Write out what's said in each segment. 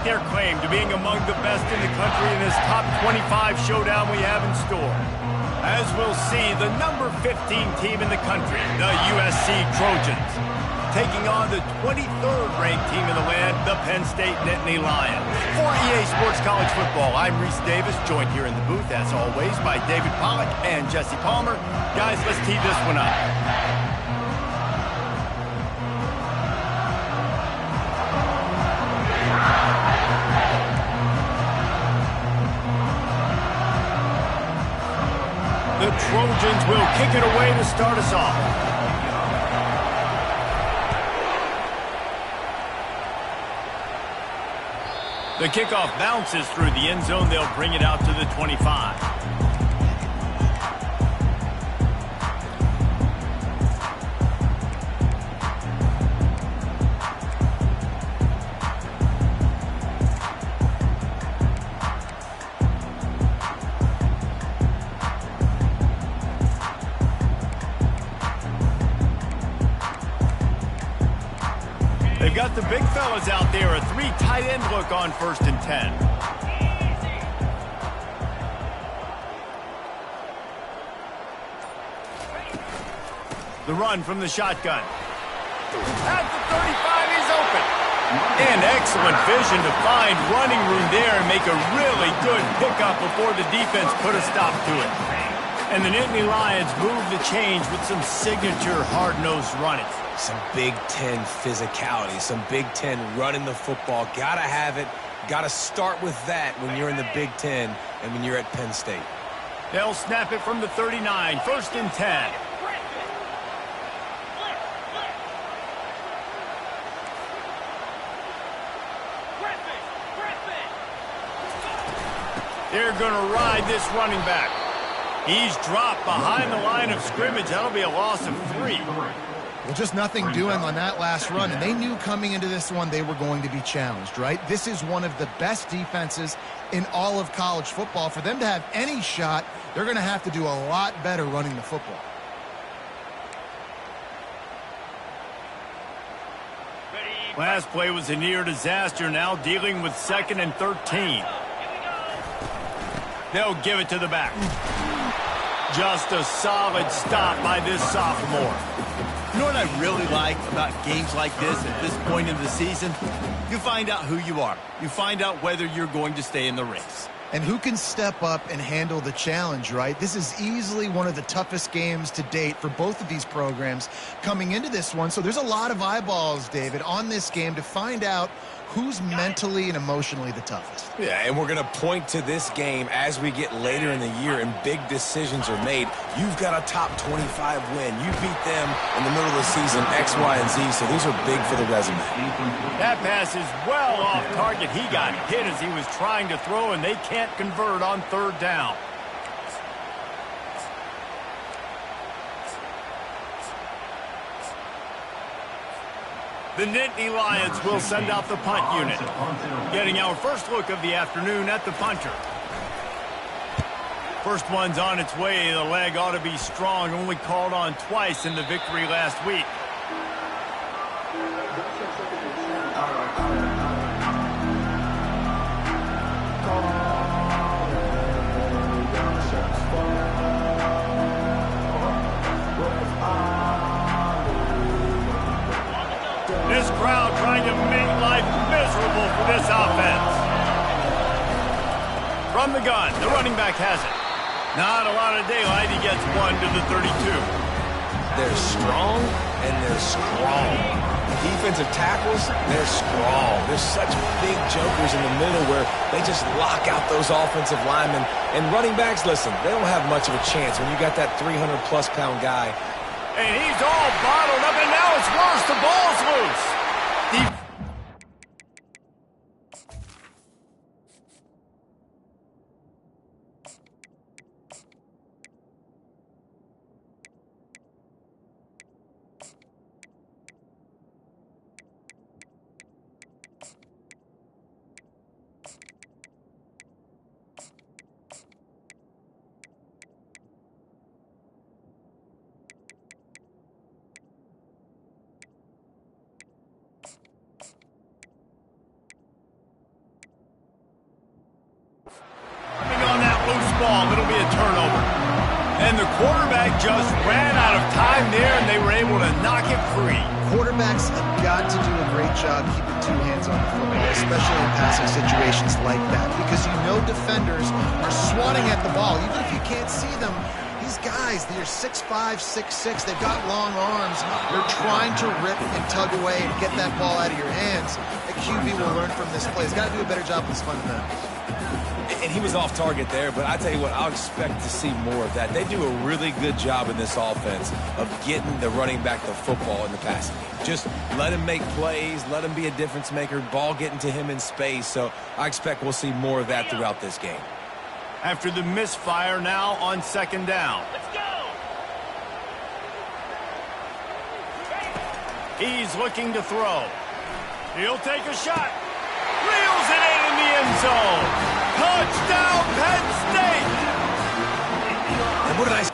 stake their claim to being among the best in the country in this top 25 showdown we have in store. As we'll see, the number 15 team in the country, the USC Trojans, taking on the 23rd ranked team in the land, the Penn State Nittany Lions. For EA Sports College Football, I'm Reese Davis, joined here in the booth, as always, by David Pollack and Jesse Palmer. Guys, let's tee this one up. The Trojans will kick it away to start us off. The kickoff bounces through the end zone. They'll bring it out to the 25. They've got the big fellas out there, a three tight end look on 1st and 10. The run from the shotgun. At the 35, he's open. And excellent vision to find running room there and make a really good pickup before the defense put a stop to it. And the Nittany Lions move the change with some signature hard-nosed running. Some Big Ten physicality, some Big Ten running the football. Gotta have it. Gotta start with that when you're in the Big Ten and when you're at Penn State. They'll snap it from the 39, 1st and 10. They're going to ride this running back. He's dropped behind the line of scrimmage. That'll be a loss of 3. Well, just nothing doing on that last run, and they knew coming into this one they were going to be challenged, right? This is one of the best defenses in all of college football. For them to have any shot, they're going to have to do a lot better running the football. Last play was a near disaster, now dealing with 2nd and 13. They'll give it to the back. Just a solid stop by this sophomore. You know what I really like about games like this at this point in the season? You find out who you are. You find out whether you're going to stay in the race. And who can step up and handle the challenge, right? This is easily one of the toughest games to date for both of these programs coming into this one. So there's a lot of eyeballs, David, on this game to find out who's mentally and emotionally the toughest. Yeah, and we're going to point to this game as we get later in the year and big decisions are made. You've got a top 25 win. You beat them in the middle of the season, X, Y, and Z, so these are big for the resume. That pass is well off target. He got hit as he was trying to throw, and they can't convert on 3rd down. The Nittany Lions will send out the punt unit. Getting our first look of the afternoon at the punter. First one's on its way. The leg ought to be strong. Only called on twice in the victory last week. This crowd trying to make life miserable for this offense. From the gun, the running back has it. Not a lot of daylight. He gets 1 to the 32. They're strong and they're strong. Defensive tackles, they're strong. There's such big jokers in the middle where they just lock out those offensive linemen. And running backs, listen, they don't have much of a chance when you got that 300-plus pound guy. And he's all bottled up, and now it's worse. The ball's loose. loose ball. It'll be a turnover. And the quarterback just ran out of time there, and they were able to knock it free. Quarterbacks have got to do a great job keeping two hands on the football, especially in passing situations like that, because you know defenders are swatting at the ball. Even if you can't see them, these guys, they're 6'5", 6'6", they've got long arms. They're trying to rip and tug away and get that ball out of your hands. A QB will learn from this play. He's got to do a better job with his fundamentals. And he was off target there, but I tell you what, I'll expect to see more of that. They do a really good job in this offense of getting the running back the football in the passing game. Just let him make plays, let him be a difference maker, ball getting to him in space. So I expect we'll see more of that throughout this game. After the misfire, now on second down. Let's go! He's looking to throw. He'll take a shot. Reels it in the end zone. Touchdown, Penn State! And what did I say?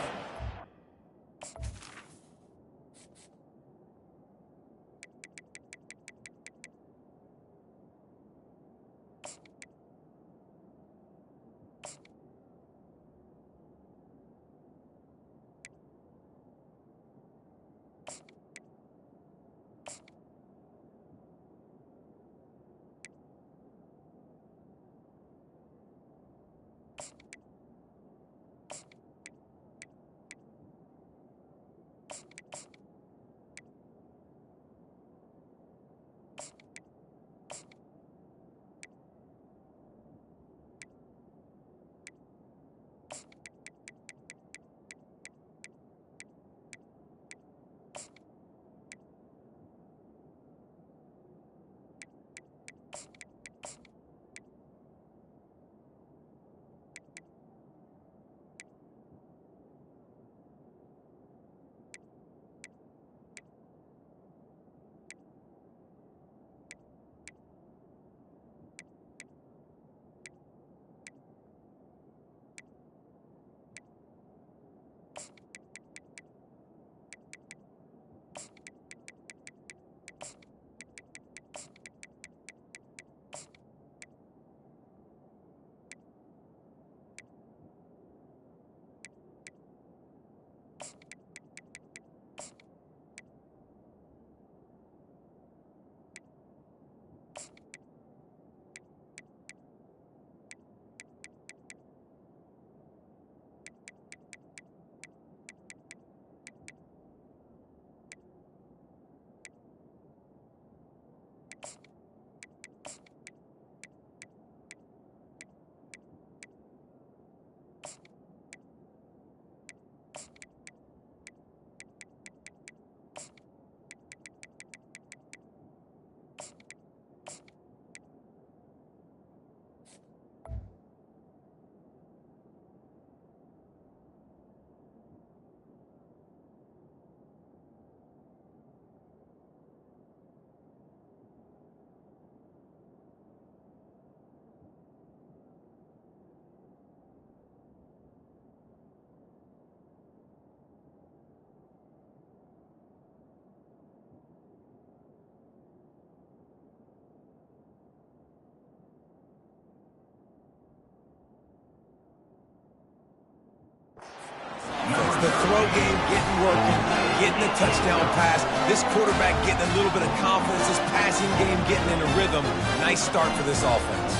The throw game getting working, getting a touchdown pass. This quarterback getting a little bit of confidence. This passing game getting in a rhythm. Nice start for this offense.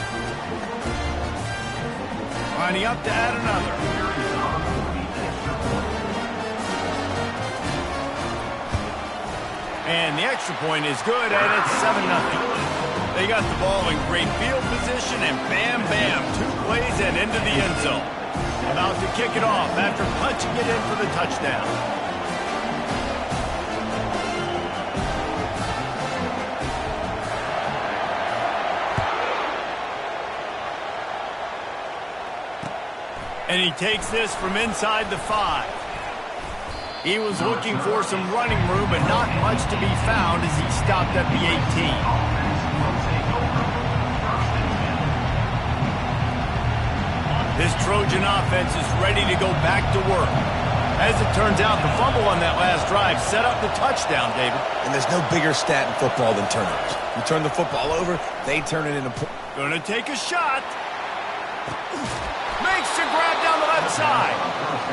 Lining up to add another. And the extra point is good, and it's 7-0. They got the ball in great field position, and bam, bam, 2 plays and into the end zone. About to kick it off after punching it in for the touchdown. And he takes this from inside the 5. He was looking for some running room, but not much to be found as he stopped at the 18. This Trojan offense is ready to go back to work. As it turns out, the fumble on that last drive set up the touchdown, David. And there's no bigger stat in football than turnovers. You turn the football over, they turn it into... Gonna take a shot. Makes the grab down the left side.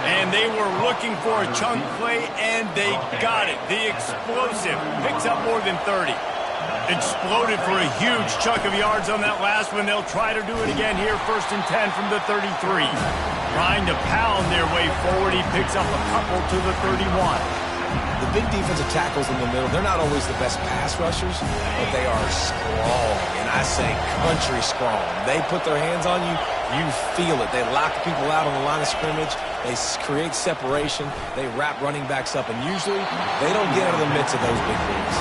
And they were looking for a chunk play, and they got it. The explosive picks up more than 30. Exploded for a huge chunk of yards on that last one. They'll try to do it again here, 1st and 10 from the 33. Trying to pound their way forward. He picks up a couple to the 31. The big defensive tackles in the middle, they're not always the best pass rushers, but they are strong, and I say country strong. They put their hands on you, you feel it. They lock people out on the line of scrimmage. They create separation. They wrap running backs up, and usually they don't get out of the midst of those big boys.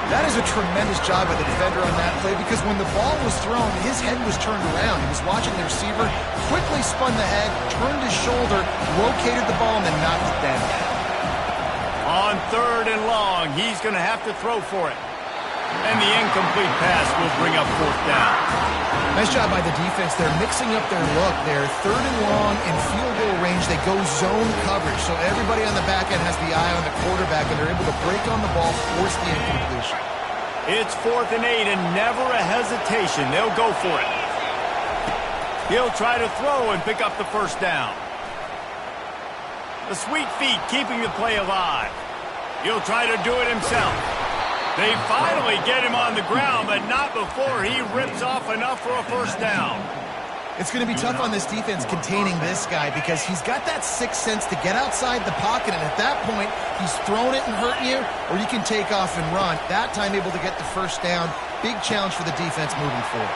That is a tremendous job by the defender on that play, because when the ball was thrown, his head was turned around. He was watching the receiver, quickly spun the head, turned his shoulder, located the ball, and then knocked it down. On 3rd and long, he's going to have to throw for it. And the incomplete pass will bring up 4th down. Nice job by the defense. They're mixing up their look. They're 3rd and long in field goal range. They go zone coverage, so everybody on the back end has the eye on the quarterback, and they're able to break on the ball, force the incompletion. It's 4th and 8, and never a hesitation. They'll go for it. He'll try to throw and pick up the 1st down. The sweet feet keeping the play alive. He'll try to do it himself. They finally get him on the ground, but not before he rips off enough for a 1st down. It's going to be tough on this defense containing this guy, because he's got that sixth sense to get outside the pocket, and at that point, he's throwing it and hurting you, or you can take off and run. That time able to get the 1st down. Big challenge for the defense moving forward.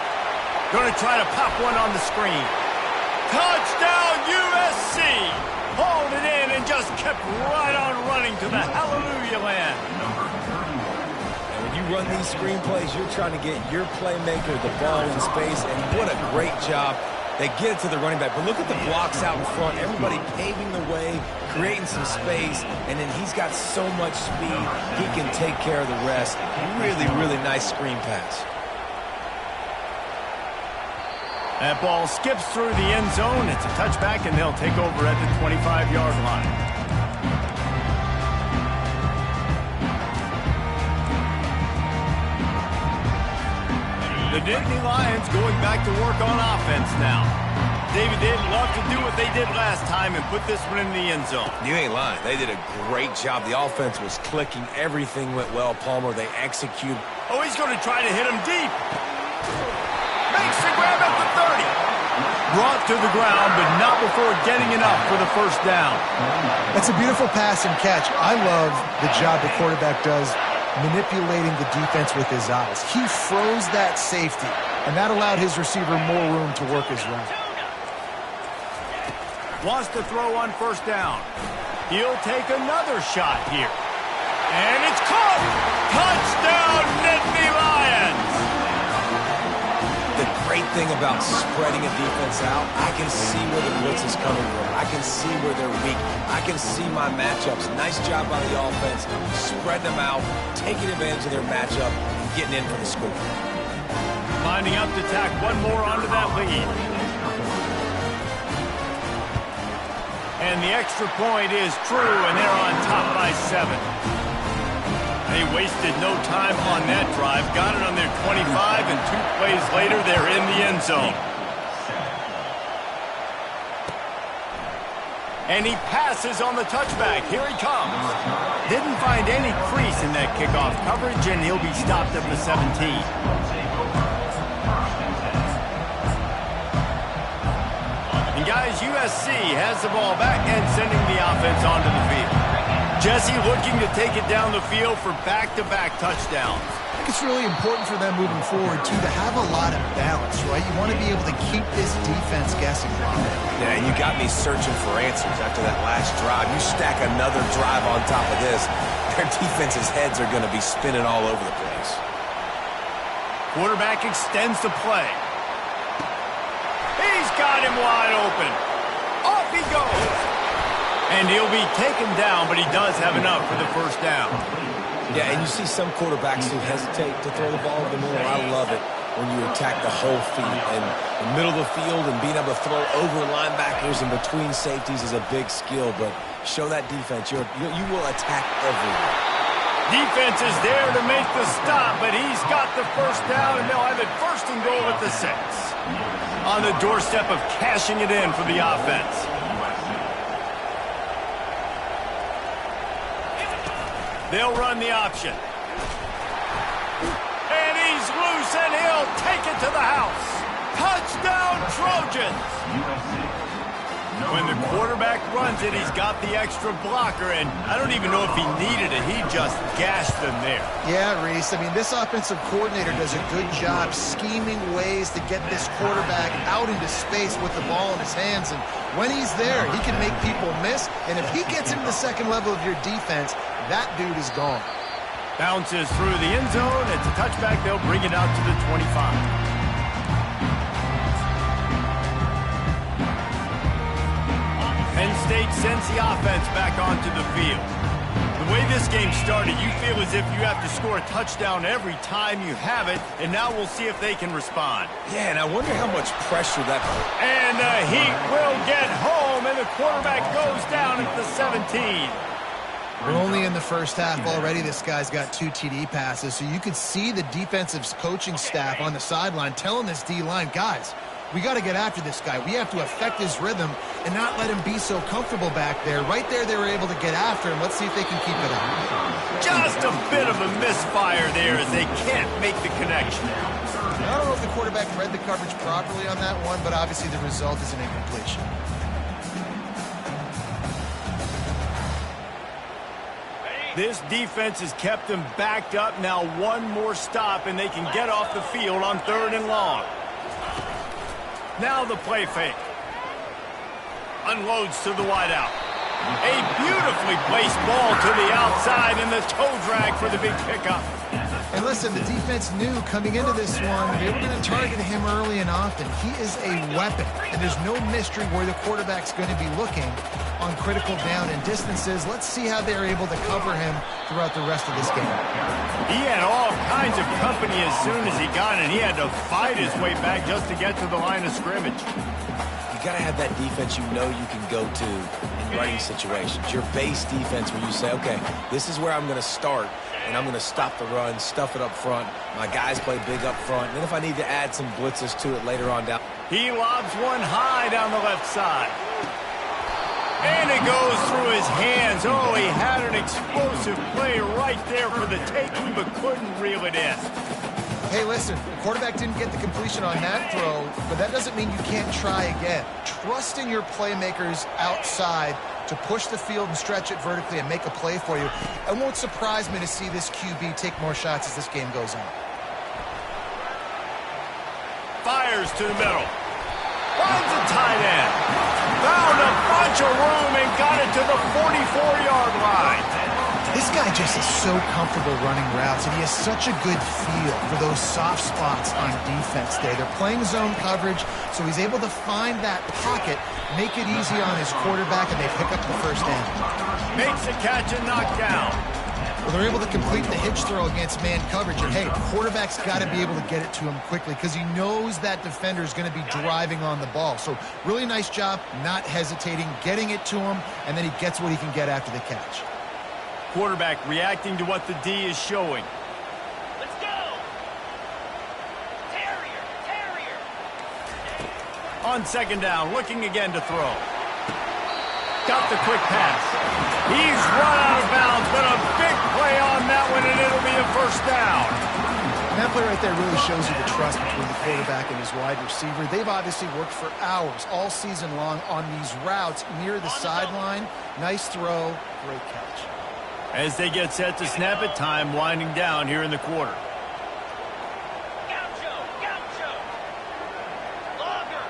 Going to try to pop one on the screen. Touchdown USC! Hauled it in and just kept right on running to the hallelujah land. And when you run these screen plays, you're trying to get your playmaker the ball in space, and what a great job. They get it to the running back, but look at the blocks out in front. Everybody paving the way, creating some space, and then he's got so much speed, he can take care of the rest. Really, really nice screen pass. That ball skips through the end zone. It's a touchback, and they'll take over at the 25-yard line. The Nittany Lions going back to work on offense now. David, they'd love to do what they did last time and put this one in the end zone. You ain't lying. They did a great job. The offense was clicking. Everything went well. Palmer, they executed. Oh, he's going to try to hit him deep. Makes the grab at the 30. Brought to the ground, but not before getting enough for the 1st down. That's a beautiful pass and catch. I love the job the quarterback does manipulating the defense with his eyes. He froze that safety, and that allowed his receiver more room to work his route. Wants to throw on 1st down. He'll take another shot here. And it's caught! Touchdown, Nittany Lions! The great thing about spreading a defense out, I can see where the blitz is coming from. I can see where they're weak. I can see my matchups. Nice job by the offense, spreading them out, taking advantage of their matchup, and getting in for the score. Lining up to tack one more onto that lead. And the extra point is true, and they're on top by 7. They wasted no time on that drive. Got it on their 25, and 2 plays later, they're in the end zone. And he passes on the touchback. Here he comes. Didn't find any crease in that kickoff coverage, and he'll be stopped at the 17. And guys, USC has the ball back and sending the offense onto the field. Jesse looking to take it down the field for back-to-back touchdowns. I think it's really important for them moving forward, too, to have a lot of balance, right? You want to be able to keep this defense guessing. Yeah, and you got me searching for answers after that last drive. You stack another drive on top of this, their defense's heads are going to be spinning all over the place. Quarterback extends the play. He's got him wide open. Off he goes. And he'll be taken down, but he does have enough for the 1st down. Yeah, and you see some quarterbacks who hesitate to throw the ball in the middle. I love it when you attack the whole field. And the middle of the field and being able to throw over linebackers and between safeties is a big skill. But show that defense. You will attack everywhere. Defense is there to make the stop, but he's got the first down, and they'll have it first and goal at the 6. On the doorstep of cashing it in for the offense. They'll run the option. And he's loose, and he'll take it to the house. Touchdown, Trojans! When the quarterback runs it, he's got the extra blocker, and I don't even know if he needed it. He just gashed them there. Yeah, Reese. I mean, this offensive coordinator does a good job scheming ways to get this quarterback out into space with the ball in his hands, and when he's there, he can make people miss, and if he gets into the second level of your defense, that dude is gone. Bounces through the end zone. It's a touchback. They'll bring it out to the 25. Penn State sends the offense back onto the field. The way this game started, you feel as if you have to score a touchdown every time you have it, and now we'll see if they can respond. Yeah, and I wonder how much pressure that... And the Heat will get home, and the quarterback goes down at the 17. We're only in the first half already. This guy's got 2 TD passes, so you could see the defensive coaching staff on the sideline telling this D-line, guys, we got to get after this guy. We have to affect his rhythm and not let him be so comfortable back there. Right there, they were able to get after him. Let's see if they can keep it up. Just a bit of a misfire there as they can't make the connection. I don't know if the quarterback read the coverage properly on that one, but obviously the result is an incompletion. This defense has kept them backed up. Now one more stop, and they can get off the field on 3rd and long. Now the play fake. Unloads to the wideout. A beautifully placed ball to the outside, and the toe drag for the big pickup. And listen, the defense knew coming into this one, they were going to target him early and often. He is a weapon, and there's no mystery where the quarterback's going to be looking on critical down and distances. Let's see how they're able to cover him throughout the rest of this game. He had all kinds of company as soon as he got it. He had to fight his way back just to get to the line of scrimmage. You got to have that defense you know you can go to in running situations. Your base defense where you say, okay, this is where I'm going to start, and I'm going to stop the run, stuff it up front. My guys play big up front. And then if I need to add some blitzes to it later on down. He lobs one high down the left side. And it goes through his hands. Oh, he had an explosive play right there for the taking, but couldn't reel it in. Hey, listen, the quarterback didn't get the completion on that throw, but that doesn't mean you can't try again. Trust in your playmakers outside to push the field and stretch it vertically and make a play for you. It won't surprise me to see this QB take more shots as this game goes on. Fires to the middle. Finds a tight end. Found a bunch of room and got it to the 44-yard line. This guy just is so comfortable running routes, and he has such a good feel for those soft spots on defense there. They're playing zone coverage, so he's able to find that pocket, make it easy on his quarterback, and they pick up the first down. Makes a catch and knocked down. Well, they're able to complete the hitch throw against man coverage, and hey, the quarterback's got to be able to get it to him quickly because he knows that defender is going to be driving on the ball. So really nice job, not hesitating, getting it to him, and then he gets what he can get after the catch. Quarterback reacting to what the D is showing. Let's go! Terrier! On 2nd down, looking again to throw. Got the quick pass. He's run out of bounds, but a big play on that one, and it'll be a first down. And that play right there really shows you the trust between the quarterback and his wide receiver. They've obviously worked for hours all season long on these routes near the sideline. Nice throw, great catch. As they get set to snap it, time winding down here in the quarter. Gaucho! Logger!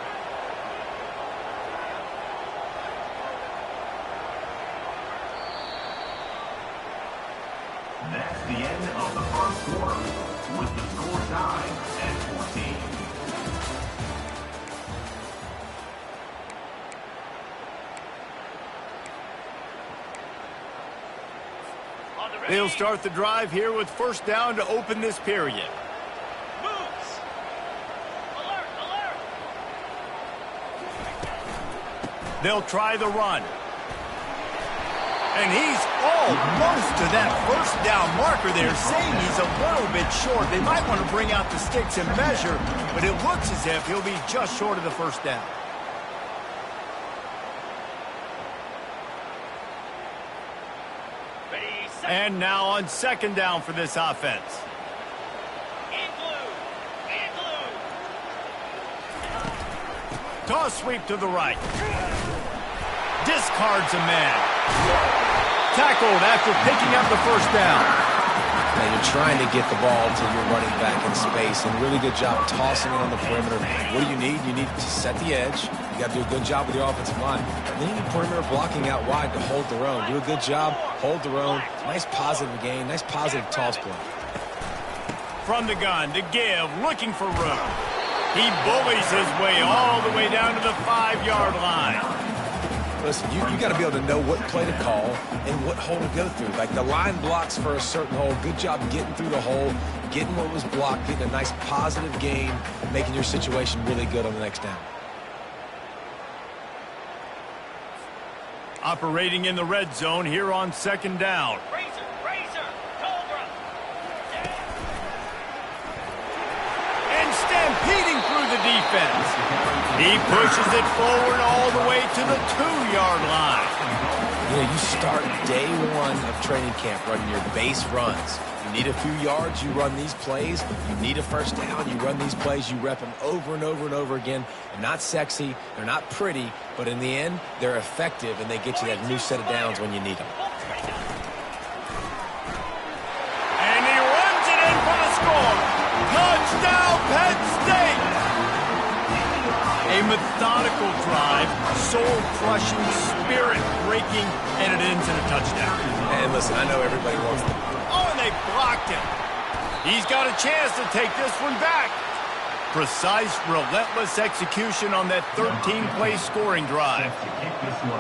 That's the end of the first quarter, with the score tied at 14. They'll start the drive here with first down to open this period. Moves! Alert! They'll try the run. And he's almost to that first down marker there, saying he's a little bit short. They might want to bring out the sticks and measure, but it looks as if he'll be just short of the first down. Ready, set. And now on second down for this offense. Igloo. Igloo. Toss sweep to the right. Discards a man. Tackled after picking up the first down. Now you're trying to get the ball to your running back in space, and really good job tossing it on the perimeter. What do you need? You need to set the edge. You got to do a good job with your offensive line. And then you need perimeter blocking out wide to hold their own. Do a good job, hold their own. Nice positive gain, nice positive toss play. From the gun to give, looking for room. He bullies his way all the way down to the 5-yard line. Listen, you got to be able to know what play to call and what hole to go through. Like the line blocks for a certain hole. Good job getting through the hole, getting what was blocked, getting a nice positive gain, making your situation really good on the next down. Operating in the red zone here on second down. Razor. Razor. Cobra. And stampeding through the defense. He pushes it forward all the way to the 2-yard line. You know, you start day one of training camp running your base runs. You need a few yards, you run these plays. You need a first down, you run these plays. You rep them over and over and over again. They're not sexy, they're not pretty, but in the end, they're effective, and they get you that new set of downs when you need them. And he runs it in for the score. Touchdown, Penn State! A methodical drive, soul-crushing, spirit-breaking, and it ends in a touchdown. And listen, I know everybody wants them. Oh, and they blocked him. He's got a chance to take this one back. Precise, relentless execution on that 13-play scoring drive.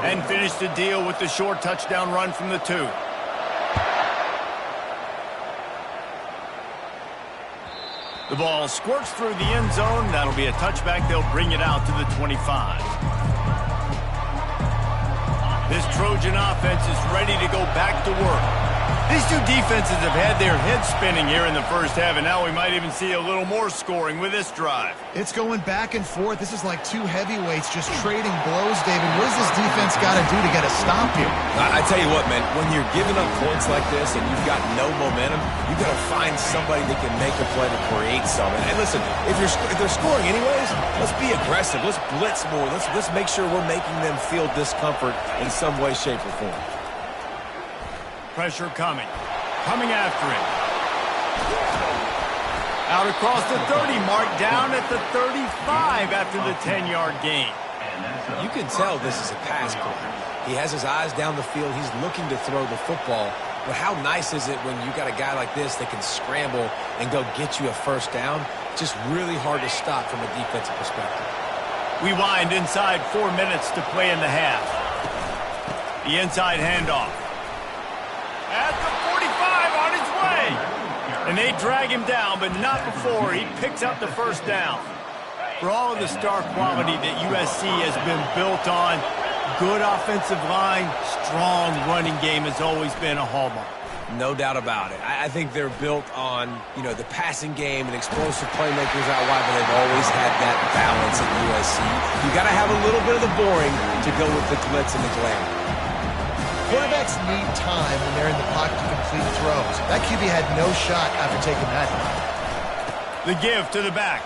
And finished the deal with the short touchdown run from the 2. The ball squirts through the end zone. That'll be a touchback. They'll bring it out to the 25. This Trojan offense is ready to go back to work. These two defenses have had their heads spinning here in the first half, and now we might even see a little more scoring with this drive. It's going back and forth. This is like two heavyweights just trading blows, David. What does this defense got to do to get a stop here? I tell you what, man, when you're giving up points like this and you've got no momentum, you got to find somebody that can make a play to create something. And listen, if they're scoring anyways, let's be aggressive. Let's blitz more. Let's make sure we're making them feel discomfort in some way, shape, or form. Pressure coming. Coming after him. Out across the 30 mark, down at the 35 after the 10-yard gain. You can tell this is a pass play. He has his eyes down the field. He's looking to throw the football. But how nice is it when you got a guy like this that can scramble and go get you a first down? Just really hard to stop from a defensive perspective. We wind inside 4 minutes to play in the half. The inside handoff. At the 45 on his way. And they drag him down, but not before he picks up the first down. For all of the star quality that USC has been built on, good offensive line, strong running game has always been a hallmark. No doubt about it. I think they're built on, the passing game and explosive playmakers out wide, but they've always had that balance at USC. You got to have a little bit of the boring to go with the glitz and the glamour. Quarterbacks need time when they're in the pocket to complete throws. That QB had no shot after taking that. The give to the back.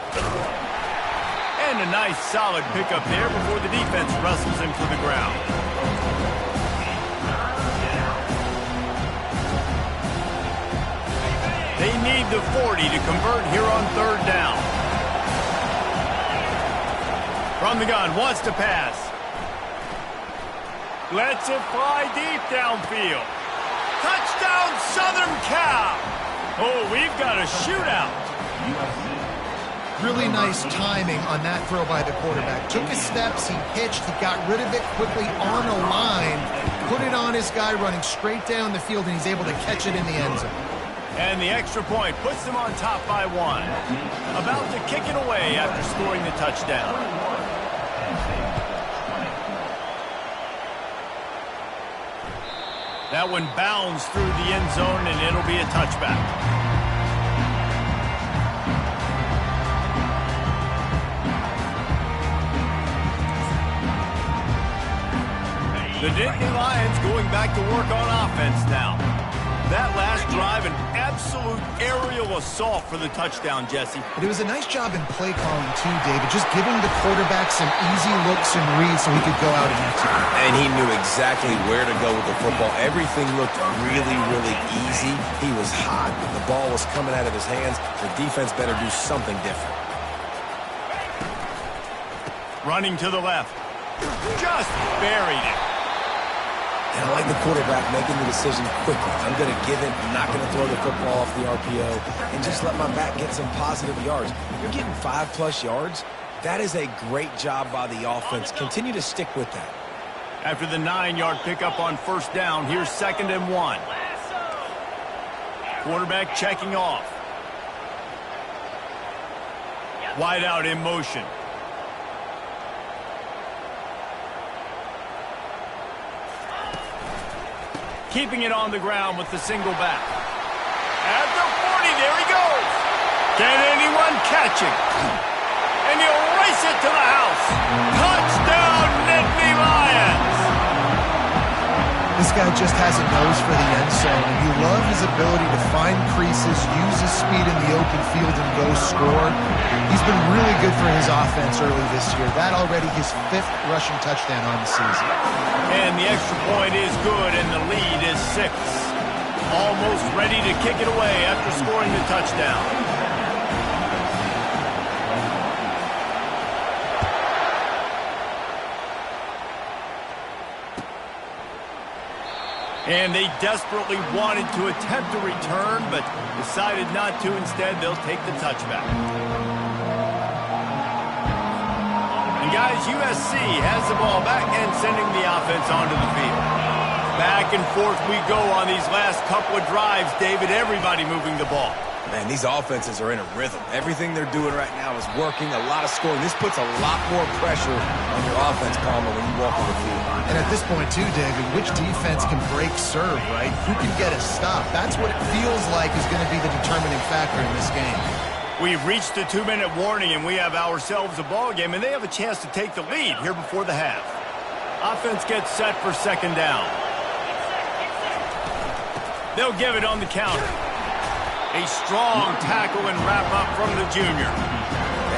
And a nice solid pickup there before the defense wrestles him to the ground. They need the 40 to convert here on third down. From the gun, wants to pass. Lets it fly deep downfield. Touchdown, Southern Cal. Oh, we've got a shootout. Really nice timing on that throw by the quarterback. Took his steps, he pitched, he got rid of it quickly on the line, put it on his guy running straight down the field, and he's able to catch it in the end zone. And the extra point puts them on top by 1. About to kick it away after scoring the touchdown. That one bounds through the end zone, and it'll be a touchback. The Nittany Lions going back to work on offense now. That last drive, an absolute aerial assault for the touchdown, Jesse. But it was a nice job in play calling too, David, just giving the quarterback some easy looks and reads so he could go out and execute. And he knew exactly where to go with the football. Everything looked really, really easy. He was hot. The ball was coming out of his hands. The defense better do something different. Running to the left. Just buried it. And I like the quarterback making the decision quickly. I'm going to give it. I'm not going to throw the football off the RPO and just let my back get some positive yards. You're getting 5+ yards. That is a great job by the offense. Continue to stick with that. After the 9-yard pickup on first down, here's 2nd and 1. Quarterback checking off. Wide out in motion. Keeping it on the ground with the single back. At the 40, there he goes. Can anyone catch him? And he'll race it to the house. Touchdown, Nittany Lions. This guy just has a nose for the end zone, and you love his ability to find creases, use his speed in the open field, and go score. He's been really good for his offense early this year. That already his 5th rushing touchdown on the season. And the extra point is good, and the lead is 6. Almost ready to kick it away after scoring the touchdown. And they desperately wanted to attempt a return, but decided not to. Instead, they'll take the touchback. And guys, USC has the ball back and sending the offense onto the field. Back and forth we go on these last couple of drives, David. Everybody moving the ball. Man, these offenses are in a rhythm. Everything they're doing right now is working, a lot of scoring. This puts a lot more pressure on your offense, Palmer, when you walk on the field. And at this point, too, David, which defense can break serve, right? Who can get a stop? That's what it feels like is going to be the determining factor in this game. We've reached the 2-minute warning, and we have ourselves a ball game, and they have a chance to take the lead here before the half. Offense gets set for 2nd down. They'll give it on the counter. A strong tackle and wrap-up from the junior.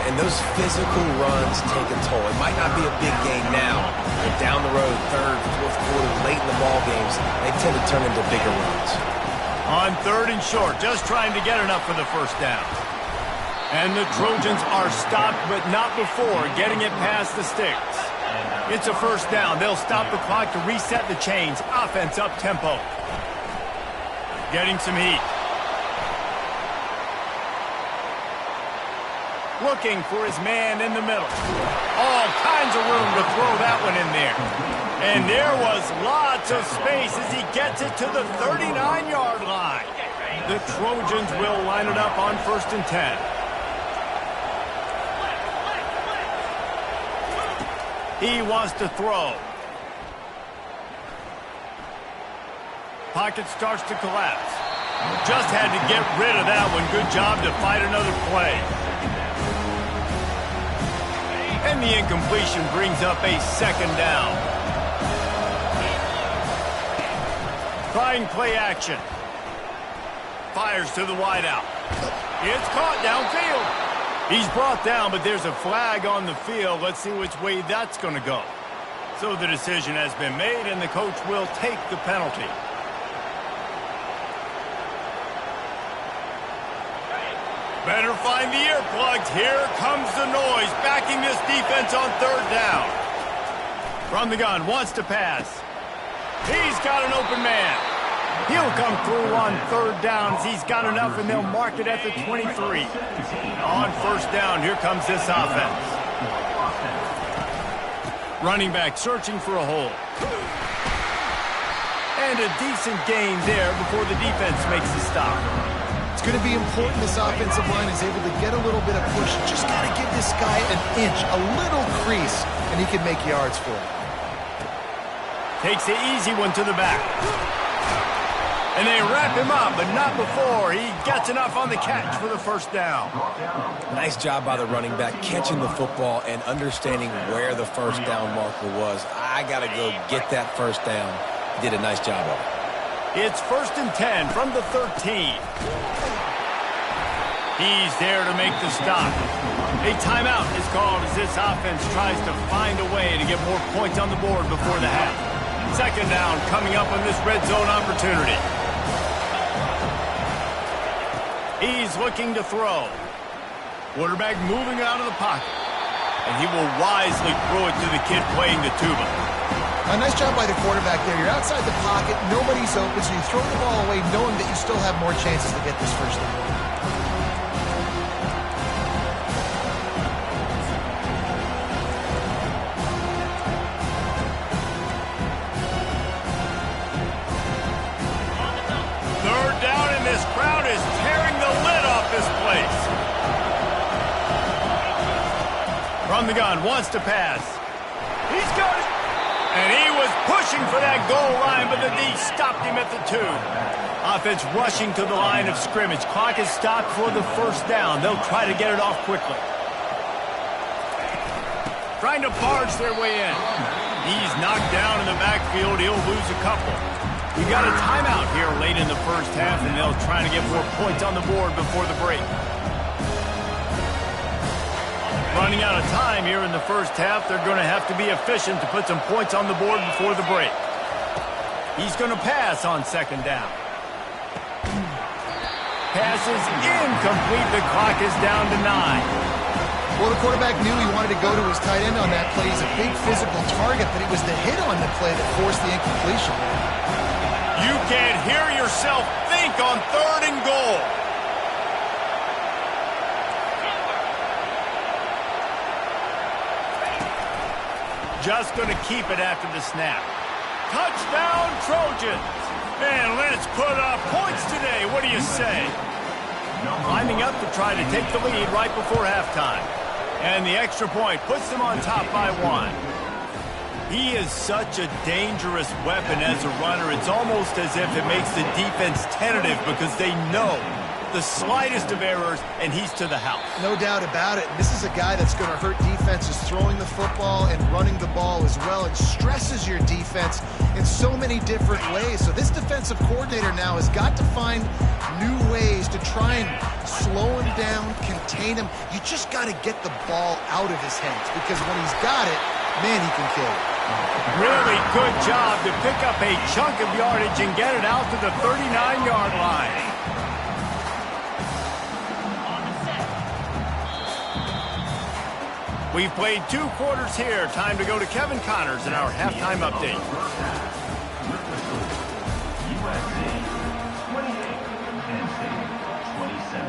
And those physical runs take a toll. It might not be a big game now, but down the road, 3rd, 4th quarter, late in the ball games, they tend to turn into bigger runs. On 3rd and short, just trying to get enough for the first down. And the Trojans are stopped, but not before getting it past the sticks. It's a first down. They'll stop the clock to reset the chains. Offense up-tempo. Getting some heat. Looking for his man in the middle. All kinds of room to throw that one in there. And there was lots of space as he gets it to the 39-yard line. The Trojans will line it up on 1st and 10. He wants to throw. Pocket starts to collapse. Just had to get rid of that one. Good job to fight another play. And the incompletion brings up a 2nd down. Trying play action. Fires to the wideout. It's caught downfield. He's brought down, but there's a flag on the field. Let's see which way that's going to go. So the decision has been made, and the coach will take the penalty. Better find the earplugs. Here comes the noise, backing this defense on 3rd down. From the gun, wants to pass. He's got an open man. He'll come through on 3rd down as he's got enough, and they'll mark it at the 23. On 1st down, here comes this offense. Running back searching for a hole. And a decent gain there before the defense makes the stop. It's going to be important this offensive line is able to get a little bit of push. Just got to give this guy an inch, a little crease, and he can make yards for it. Takes the easy one to the back. And they wrap him up, but not before he gets enough on the catch for the first down. Nice job by the running back, catching the football and understanding where the first down marker was. I got to go get that first down. He did a nice job of it. It's 1st and 10 from the 13. He's there to make the stop. A timeout is called as this offense tries to find a way to get more points on the board before the half. Second down coming up on this red zone opportunity. He's looking to throw. Quarterback moving out of the pocket. And he will wisely throw it to the kid playing the tuba. A nice job by the quarterback there. You're outside the pocket, nobody's open, so you throw the ball away knowing that you still have more chances to get this first down. From the gun, wants to pass. He's got it. And he was pushing for that goal line, but the D stopped him at the 2. Offense rushing to the line of scrimmage. Clock is stopped for the first down. They'll try to get it off quickly. Trying to barge their way in. He's knocked down in the backfield. He'll lose a couple. We got a timeout here late in the first half, and they'll try to get more points on the board before the break. Running out of time here in the first half. They're going to have to be efficient to put some points on the board before the break. He's going to pass on second down. Pass is incomplete. The clock is down to 9. Well, the quarterback knew he wanted to go to his tight end on that play. He's a big physical target, but it was the hit on the play that forced the incompletion. You can't hear yourself think on 3rd and goal. Just going to keep it after the snap. Touchdown, Trojans. And let's put up points today. What do you say? Lining up to try to take the lead right before halftime. And the extra point puts them on top by 1. He is such a dangerous weapon as a runner. It's almost as if it makes the defense tentative because they know the slightest of errors, and he's to the house. No doubt about it. This is a guy that's going to hurt defenses throwing the football and running the ball as well. It stresses your defense in so many different ways. So this defensive coordinator now has got to find new ways to try and slow him down, contain him. You just got to get the ball out of his hands because when he's got it, man, he can kill it. Really good job to pick up a chunk of yardage and get it out to the 39-yard line. We've played 2 quarters here. Time to go to Kevin Connors in our halftime update.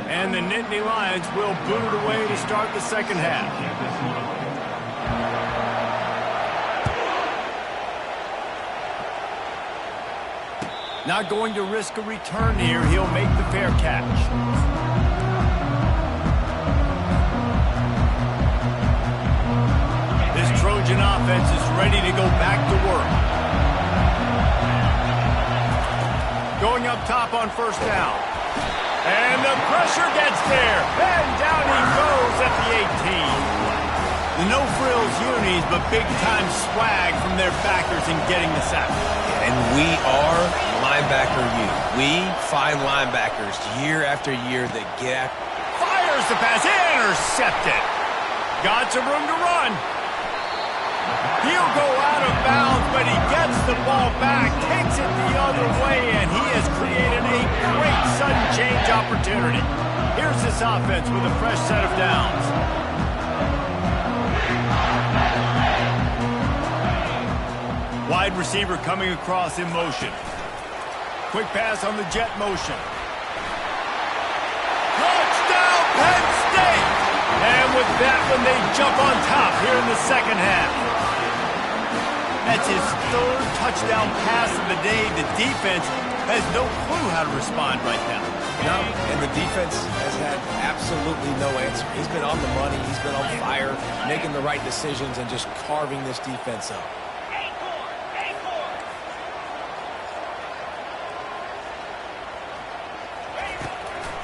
And the Nittany Lions will boot it away to start the second half. Not going to risk a return here. He'll make the fair catch. Trojan offense is ready to go back to work. Going up top on first down. And the pressure gets there. And down he goes at the 18. The no-frills unis, but big-time swag from their backers in getting the sack. And we are linebacker U. We find linebackers year after year that get... Fires the pass. Intercepted. Got some room to run. He'll go out of bounds, but he gets the ball back, takes it the other way, and he has created a great sudden change opportunity. Here's this offense with a fresh set of downs. Wide receiver coming across in motion. Quick pass on the jet motion. Touchdown, Penn State! And with that one, they jump on top here in the second half. That's his 3rd touchdown pass of the day. The defense has no clue how to respond right now. No, and the defense has had absolutely no answer. He's been on the money. He's been on fire, making the right decisions and just carving this defense up.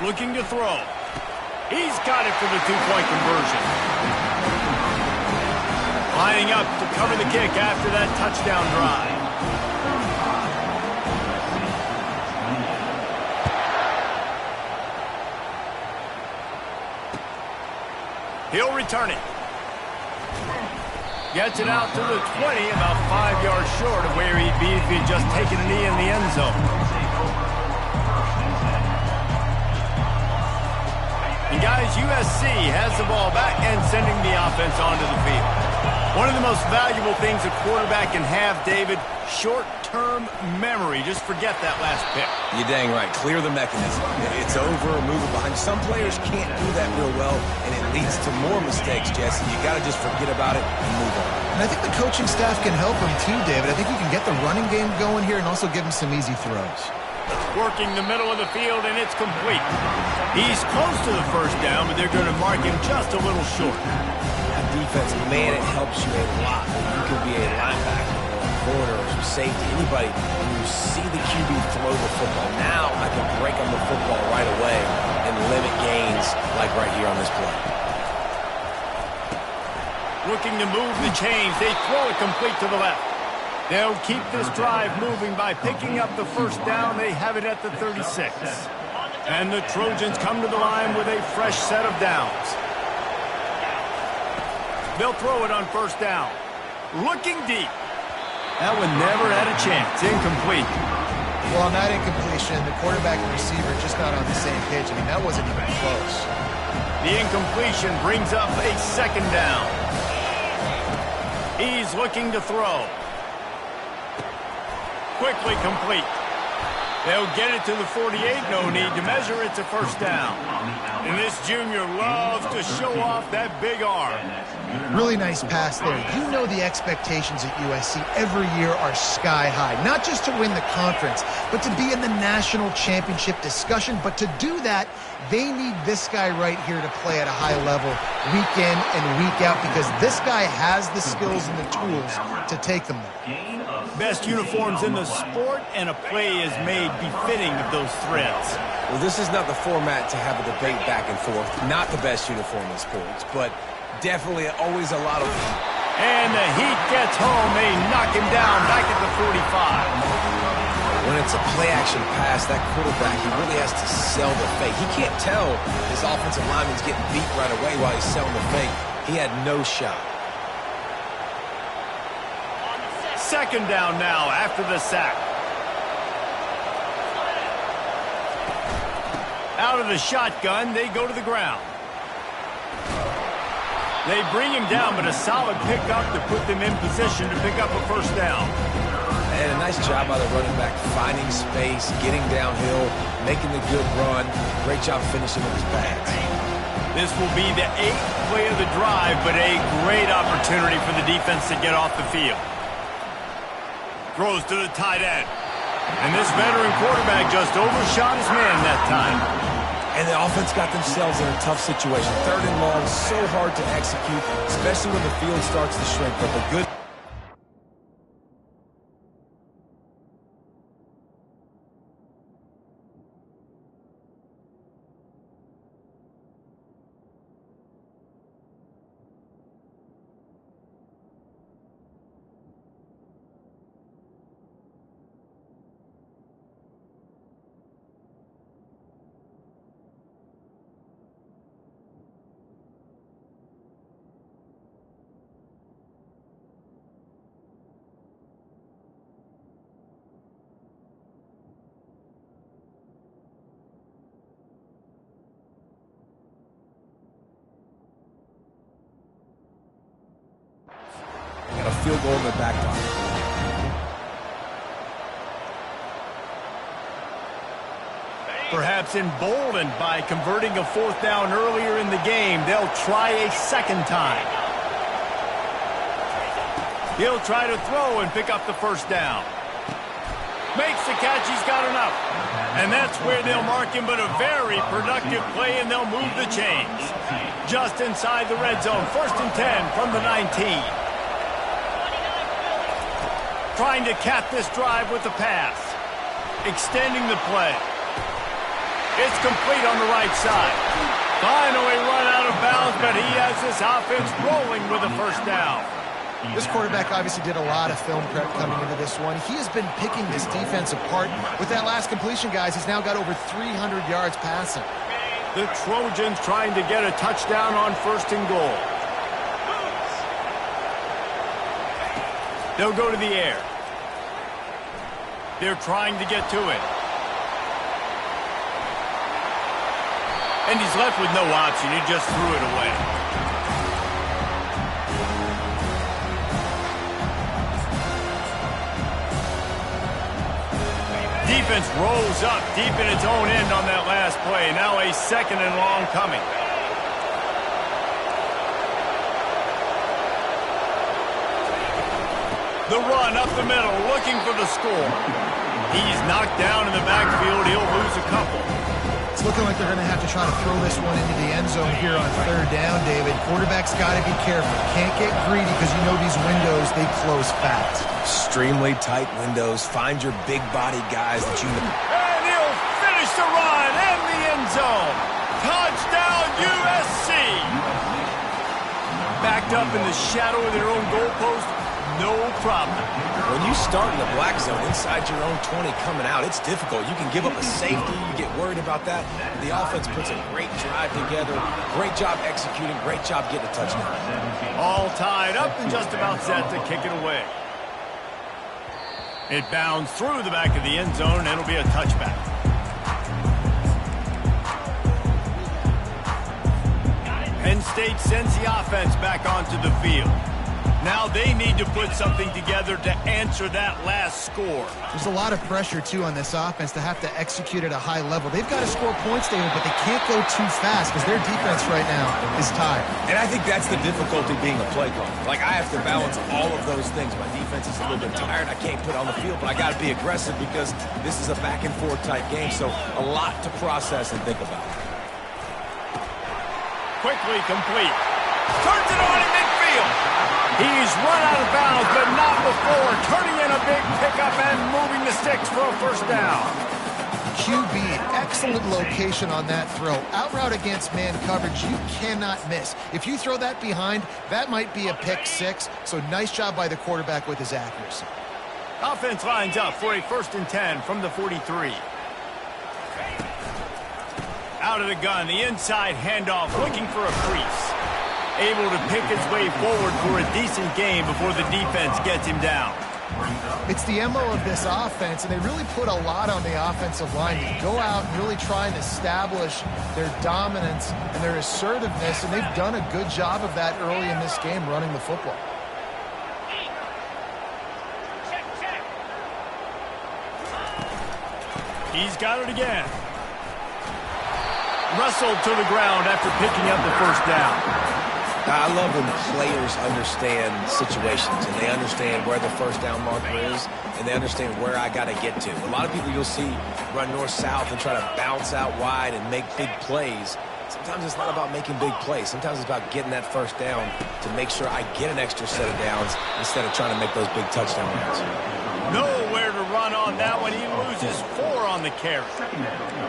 Looking to throw. He's got it for the two-point conversion. Lining up to cover the kick after that touchdown drive. He'll return it. Gets it out to the 20, about 5 yards short of where he'd be if he'd just taken a knee in the end zone. And guys, USC has the ball back and sending the offense onto the field. One of the most valuable things a quarterback can have, David, short-term memory. Just forget that last pick. You're dang right. Clear the mechanism. It's over or move it behind. Some players can't do that real well, and it leads to more mistakes, Jesse. You got to just forget about it and move on. And I think the coaching staff can help him too, David. I think you can get the running game going here and also give him some easy throws. Working the middle of the field, and it's complete. He's close to the first down, but they're going to mark him just a little short. Defense, man, it helps you a lot. You can be a linebacker or a corner or safety, anybody, when you see the QB throw the football. Now I can break on the football right away and limit gains like right here on this play. Looking to move the chains. They throw it complete to the left. They'll keep this drive moving by picking up the first down. They have it at the 36. And the Trojans come to the line with a fresh set of downs. They'll throw it on first down. Looking deep. That one never had a chance. Incomplete. Well, on that incompletion, the quarterback and receiver just not on the same page. I mean, that wasn't even close. The incompletion brings up a second down. He's looking to throw. Quickly complete. They'll get it to the 48. No need to measure. It's a first down. And this junior loves to show off that big arm. Really nice pass there. You know the expectations at USC every year are sky high. Not just to win the conference, but to be in the national championship discussion. But to do that, they need this guy right here to play at a high level week in and week out because this guy has the skills and the tools to take them there. Best uniforms in the sport, and a play is made befitting of those threads. Well, this is not the format to have a debate back and forth. Not the best uniform in sports, but definitely always a lot of fun. And the heat gets home. They knock him down back at the 45. When it's a play-action pass, that quarterback, he really has to sell the fake. He can't tell his offensive lineman's getting beat right away while he's selling the fake. He had no shot. Second down now after the sack. Out of the shotgun, they go to the ground. They bring him down, but a solid pickup to put them in position to pick up a first down. And a nice job by the running back, finding space, getting downhill, making the good run. Great job finishing with his pads. This will be the 8th play of the drive, but a great opportunity for the defense to get off the field. Throws to the tight end. And this veteran quarterback just overshot his man that time. And the offense got themselves in a tough situation. Third and long, so hard to execute, especially when the field starts to shrink. But the good... Got a field goal in the back pocket. Perhaps emboldened by converting a fourth down earlier in the game, they'll try a second time. He'll try to throw and pick up the first down. Makes the catch, he's got enough. And that's where they'll mark him, but a very productive play, and they'll move the chains. Just inside the red zone, 1st and 10 from the 19. Trying to cap this drive with the pass. Extending the play. It's complete on the right side. Finally run out of bounds, but he has this offense rolling with a first down. This quarterback obviously did a lot of film prep coming into this one. He has been picking this defense apart. With that last completion, guys, he's now got over 300 yards passing. The Trojans trying to get a touchdown on 1st and goal. They'll go to the air. They're trying to get to it. And he's left with no option. He just threw it away. Defense rolls up deep in its own end on that last play. Now a 2nd and long coming. The run up the middle, looking for the score. He's knocked down in the backfield. He'll lose a couple. It's looking like they're going to have to try to throw this one into the end zone here on 3rd down, David. Quarterback's got to be careful. Can't get greedy because you know these windows, they close fast. Extremely tight windows. Find your big body guys that you know. And he'll finish the run in the end zone. Touchdown, USC. Backed up in the shadow of their own goalpost. No problem. When you start in the black zone inside your own 20 coming out, it's difficult. You can give up a safety. You get worried about that. The offense puts a great drive together. Great job executing. Great job getting a touchdown. All tied up and just about set to kick it away. It bounds through the back of the end zone, and it'll be a touchback. Penn State sends the offense back onto the field. Now they need to put something together to answer that last score. There's a lot of pressure, too, on this offense to have to execute at a high level. They've got to score points, David, but they can't go too fast because their defense right now is tired. And I think that's the difficulty being a play caller. Like, I have to balance all of those things. My defense is a little bit tired. I can't put on the field, but I got to be aggressive because this is a back-and-forth type game, so a lot to process and think about. Quickly complete. Turns it on in midfield. He's run out of bounds, but not before turning in a big pickup and moving the sticks for a first down. QB, excellent location on that throw. Out route against man coverage, you cannot miss. If you throw that behind, that might be a pick 6. So nice job by the quarterback with his accuracy. Offense lines up for a 1st and 10 from the 43. Out of the gun, the inside handoff, looking for a crease. Able to pick his way forward for a decent game before the defense gets him down. It's the MO of this offense, and they really put a lot on the offensive line to go out and really try and establish their dominance and their assertiveness, and they've done a good job of that early in this game running the football. He's got it again. Wrestled to the ground after picking up the first down. I love when players understand situations and they understand where the first down marker is and they understand where I got to get to. A lot of people you'll see run north-south and try to bounce out wide and make big plays. Sometimes it's not about making big plays. Sometimes it's about getting that first down to make sure I get an extra set of downs instead of trying to make those big touchdown runs. Nowhere to run on that one. He loses 4 on the carry.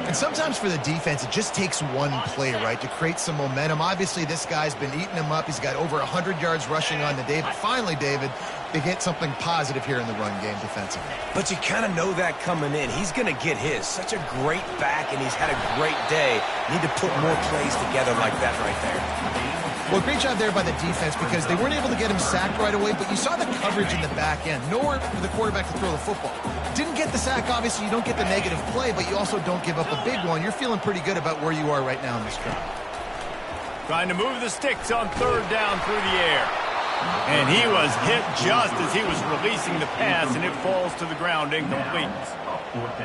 And sometimes for the defense, it just takes one play, right, to create some momentum. Obviously, this guy's been eating him up. He's got over 100 yards rushing on the day. But finally, David, they get something positive here in the run game defensively. But you kind of know that coming in. He's going to get his. Such a great back, and he's had a great day. Need to put more plays together like that right there. Well, great job there by the defense because they weren't able to get him sacked right away, but you saw the coverage in the back end. Nowhere for the quarterback to throw the football. Didn't get the sack, obviously. You don't get the negative play, but you also don't give up a big one. You're feeling pretty good about where you are right now in this drive. Trying to move the sticks on 3rd down through the air. And he was hit just as he was releasing the pass, and it falls to the ground incomplete.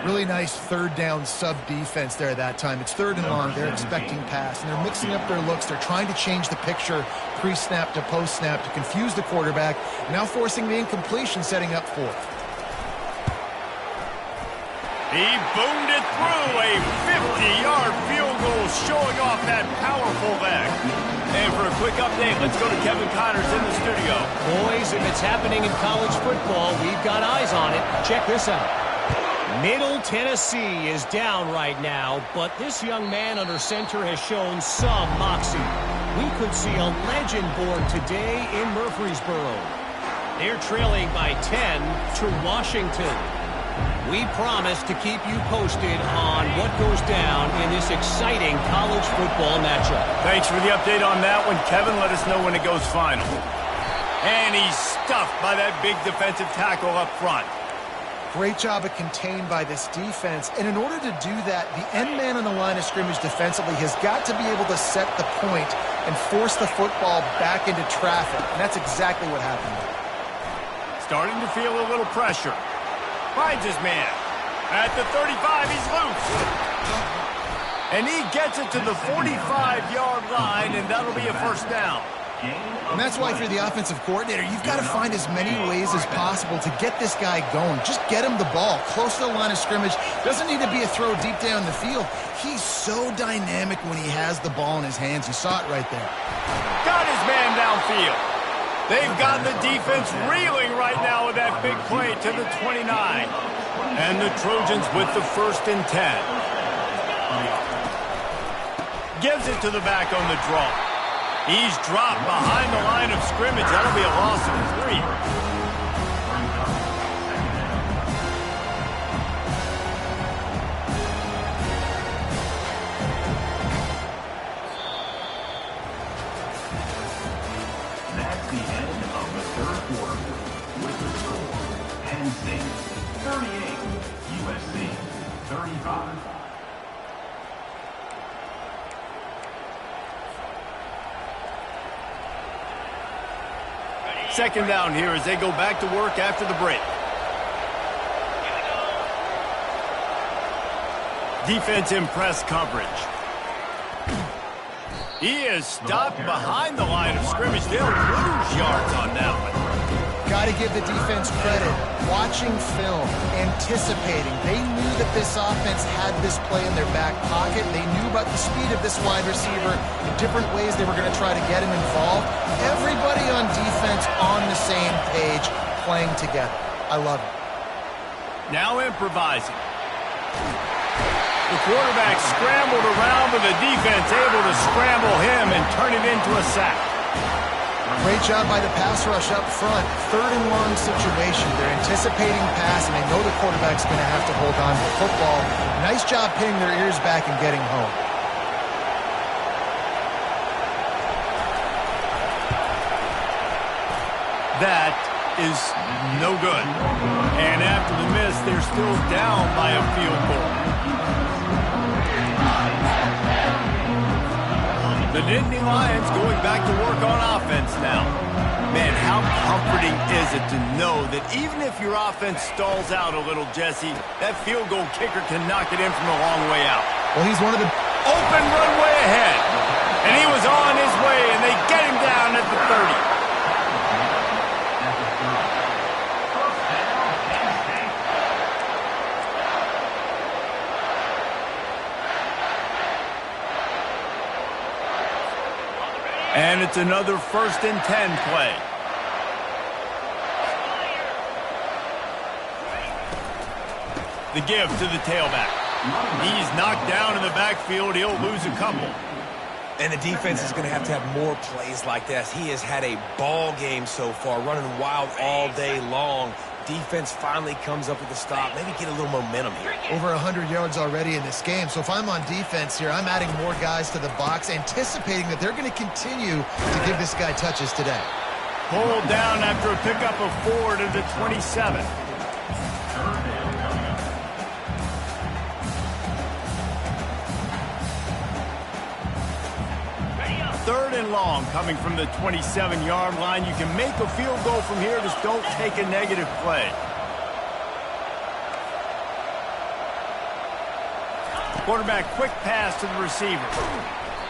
Really nice 3rd down sub-defense there at that time. It's 3rd and long. They're expecting pass, and they're mixing up their looks. They're trying to change the picture pre-snap to post-snap to confuse the quarterback, now forcing the incompletion, setting up 4th. He boomed it through a 50-yard field goal, showing off that powerful leg. And for a quick update, let's go to Kevin Connors in the studio. Boys, if it's happening in college football, we've got eyes on it. Check this out. Middle Tennessee is down right now, but this young man under center has shown some moxie. We could see a legend born today in Murfreesboro. They're trailing by 10 to Washington. We promise to keep you posted on what goes down in this exciting college football matchup. Thanks for the update on that one, Kevin. Let us know when it goes final. And he's stuffed by that big defensive tackle up front. Great job of contained by this defense. And in order to do that, the end man on the line of scrimmage defensively has got to be able to set the point and force the football back into traffic. And that's exactly what happened. Starting to feel a little pressure. Finds his man. At the 35, he's loose. And he gets it to the 45-yard line, and that'll be a first down. And that's why if you're the offensive coordinator, you've got to find as many ways as possible to get this guy going. Just get him the ball close to the line of scrimmage. Doesn't need to be a throw deep down the field. He's so dynamic when he has the ball in his hands. You saw it right there. Got his man downfield. They've got the defense reeling right now with that big play to the 29. And the Trojans with the 1st and 10. Gives it to the back on the draw. He's dropped behind the line of scrimmage. That'll be a loss of 3. Second down here as they go back to work after the break. Defense in press coverage. He is stopped behind the line of scrimmage. They'll lose yards on that one. Got to give the defense credit. Watching film, anticipating. They knew that this offense had this play in their back pocket. They knew about the speed of this wide receiver, the different ways they were going to try to get him involved. Everybody on defense on the same page, playing together. I love it. Now improvising. The quarterback scrambled around, but the defense able to scramble him and turn it into a sack. Great job by the pass rush up front. 3rd and long situation. They're anticipating pass, and they know the quarterback's going to have to hold on to the football. Nice job pinning their ears back and getting home. That is no good. And after the miss, they're still down by a field goal. The Nittany Lions going back to work on offense now. Man, how comforting is it to know that even if your offense stalls out a little, Jesse, that field goal kicker can knock it in from a long way out. Well, he's one of the open runway ahead. And he was on his way, and they get him down at the 30. And it's another 1st and 10 play. The give to the tailback. He's knocked down in the backfield. He'll lose a couple. And the defense is going to have more plays like this. He has had a ball game so far, running wild all day long. Defense finally comes up with a stop. Maybe get a little momentum here. Over 100 yards already in this game. So if I'm on defense here, I'm adding more guys to the box, anticipating that they're going to continue to give this guy touches today. Pulled down after a pickup of 4 to the 27. Third and long coming from the 27-yard line. You can make a field goal from here. Just don't take a negative play. Quarterback quick pass to the receiver.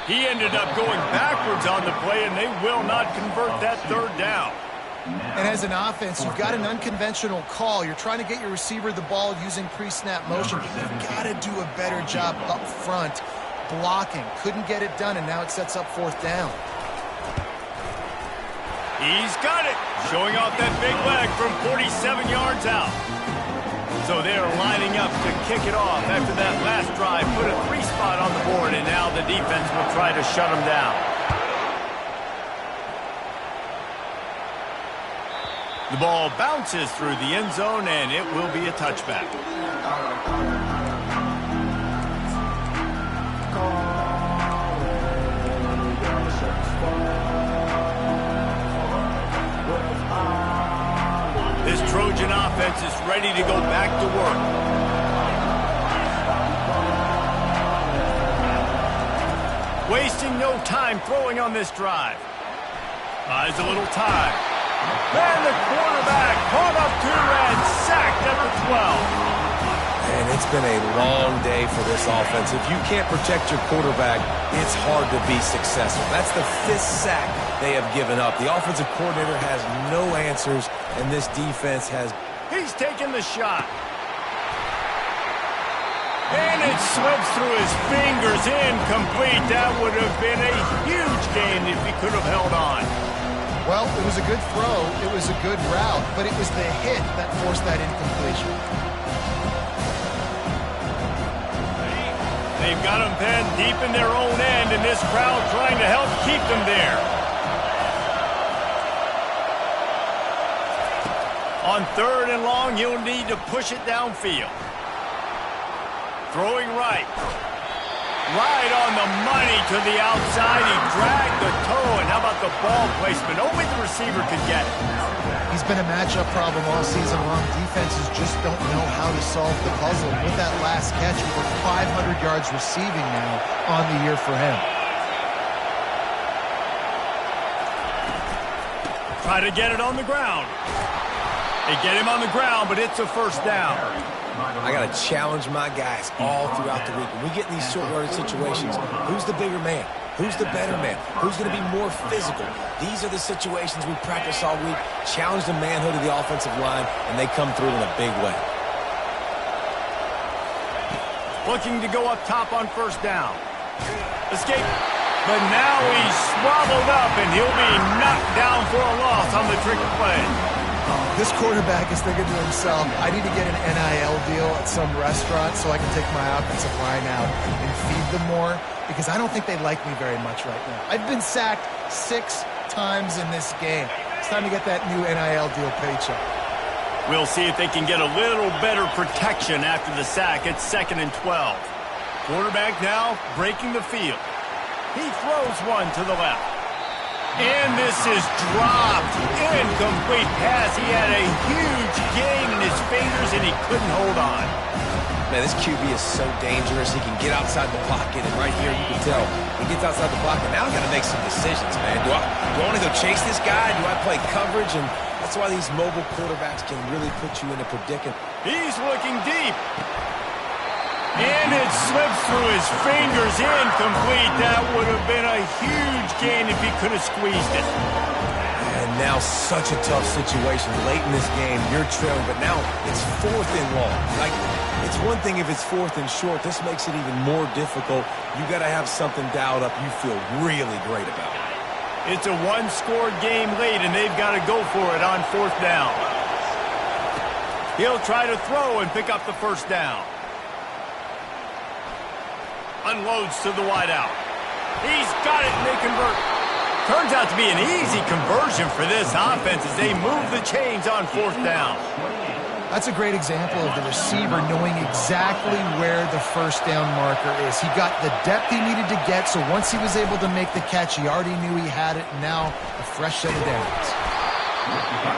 He ended up going backwards on the play, and they will not convert that 3rd down. And as an offense, you've got an unconventional call. You're trying to get your receiver the ball using pre-snap motion. You've got to do a better job up front blocking. Couldn't get it done, and now it sets up 4th down. He's got it. Showing off that big leg from 47 yards out. So they're lining up to kick it off after that last drive. Put a 3 spot on the board, and now the defense will try to shut them down. The ball bounces through the end zone, and it will be a touchback. This Trojan offense is ready to go back to work. Wasting no time throwing on this drive. Buys a little time. And the quarterback caught up to and sacked at the 12. And it's been a long day for this offense. If you can't protect your quarterback, it's hard to be successful. That's the 5th sack they have given up. The offensive coordinator has no answers, and this defense has... He's taking the shot. And it slips through his fingers, incomplete. That would have been a huge gain if he could have held on. Well, it was a good throw. It was a good route, but it was the hit that forced that incompletion. They've got them penned deep in their own end, and this crowd trying to help keep them there. On 3rd and long, you'll need to push it downfield. Throwing right. Right on the money to the outside. He dragged the toe, and how about the ball placement? Only the receiver could get it. He's been a matchup problem all season long. Defenses just don't know how to solve the puzzle. With that last catch, over 500 yards receiving now on the year for him. Try to get it on the ground. They get him on the ground, but it's a first down. I got to challenge my guys all throughout the week. When we get in these short-yardage situations, who's the bigger man? Who's the better man? Who's going to be more physical? These are the situations we practice all week. Challenge the manhood of the offensive line, and they come through in a big way. Looking to go up top on first down. Escape. But now he's swallowed up, and he'll be knocked down for a loss on the trick play. This quarterback is thinking to himself, I need to get an NIL deal at some restaurant so I can take my offensive line out and feed them more, because I don't think they like me very much right now. I've been sacked 6 times in this game. It's time to get that new NIL deal paycheck. We'll see if they can get a little better protection after the sack. It's 2nd and 12. Quarterback now breaking the field. He throws one to the left. And this is dropped. Incomplete pass. He had a huge gain in his fingers, and he couldn't hold on. Man, this QB is so dangerous. He can get outside the pocket, and right here you can tell he gets outside the pocket. Now I got to make some decisions, man. Do I want to go chase this guy? Do I play coverage? And that's why these mobile quarterbacks can really put you in a predicament. He's looking deep. And it slips through his fingers, incomplete. That would have been a huge gain if he could have squeezed it. And now such a tough situation. Late in this game, you're trailing, but now it's 4th and long. Like, it's one thing if it's 4th and short. This makes it even more difficult. You got to have something dialed up you feel really great about. It's a 1-score game late, and they've got to go for it on 4th down. He'll try to throw and pick up the first down. Unloads to the wideout. He's got it, and they convert. Turns out to be an easy conversion for this offense as they move the chains on 4th down. That's a great example of the receiver knowing exactly where the first down marker is. He got the depth he needed to get, so once he was able to make the catch, he already knew he had it, and now a fresh set of downs.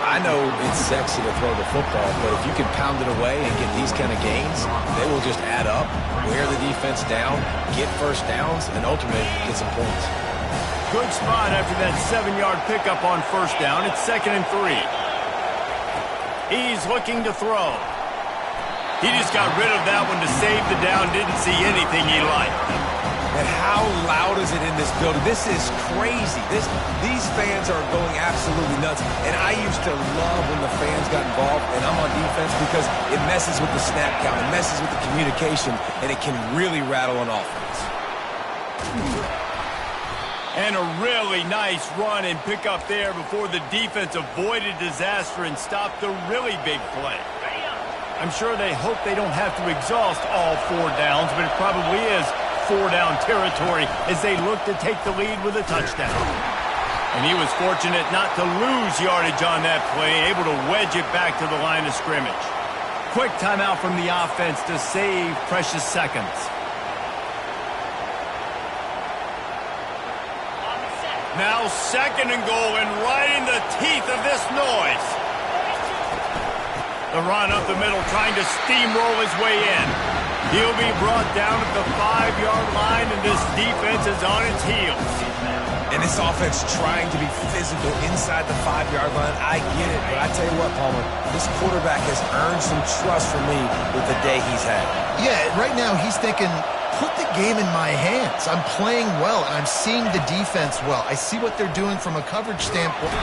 I know it's sexy to throw the football, but if you can pound it away and get these kind of gains, they will just add up, wear the defense down, get first downs, and ultimately get some points. Good spot after that 7-yard pickup on first down. It's 2nd and 3. He's looking to throw. He just got rid of that one to save the down. Didn't see anything he liked. And how loud is it in this building? This is crazy. These fans are going absolutely nuts. And I used to love when the fans got involved, and I'm on defense because it messes with the snap count. It messes with the communication, and it can really rattle an offense. And a really nice run and pick up there before the defense avoided disaster and stopped the really big play. I'm sure they hope they don't have to exhaust all 4 downs, but it probably is 4-down territory as they look to take the lead with a touchdown. And he was fortunate not to lose yardage on that play, able to wedge it back to the line of scrimmage. Quick timeout from the offense to save precious seconds. Now 2nd and goal, and right in the teeth of this noise. The run up the middle, trying to steamroll his way in. He'll be brought down at the 5-yard line, and this defense is on its heels. And this offense trying to be physical inside the 5-yard line. I get it, but I tell you what, Palmer, this quarterback has earned some trust from me with the day he's had. Yeah, right now he's thinking, put the game in my hands. I'm playing well, and I'm seeing the defense well. I see what they're doing from a coverage standpoint.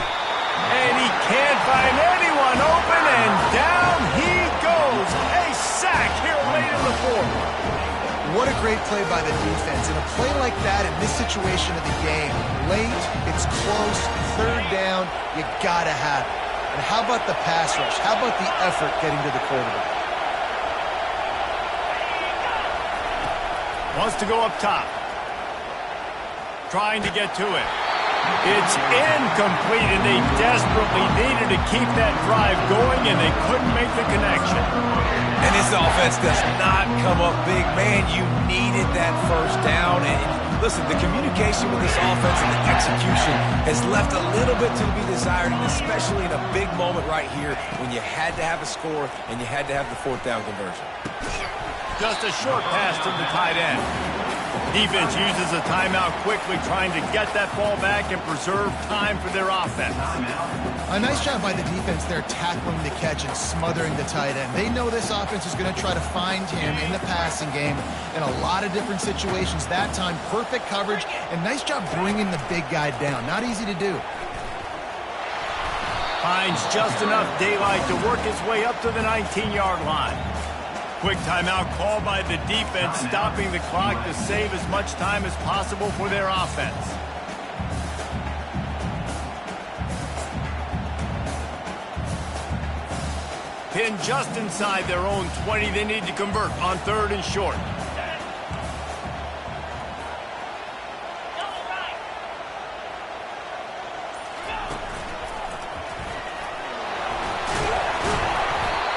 And he can't find anyone open, and down he goes. A sack here late in the 4th. What a great play by the defense. And a play like that in this situation of the game, late, it's close, 3rd down, you gotta have it. And how about the pass rush? How about the effort getting to the quarterback? Wants to go up top. Trying to get to it. It's incomplete, and they desperately needed to keep that drive going, and they couldn't make the connection. And this offense does not come up big. Man, you needed that 1st down. And listen, the communication with this offense and the execution has left a little bit to be desired, and especially in a big moment right here when you had to have a score and you had to have the 4th down conversion. Just a short pass to the tight end. Defense uses a timeout quickly, trying to get that ball back and preserve time for their offense. A nice job by the defense there, tackling the catch and smothering the tight end. They know this offense is going to try to find him in the passing game in a lot of different situations. That time, perfect coverage, and nice job bringing the big guy down. Not easy to do. Finds just enough daylight to work his way up to the 19-yard line. Quick timeout called by the defense, stopping the clock to save as much time as possible for their offense. Pinned just inside their own 20. They need to convert on 3rd and short.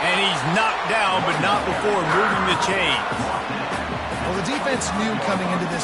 And he's knocked down, but not before moving the chains. Well, the defense knew coming into this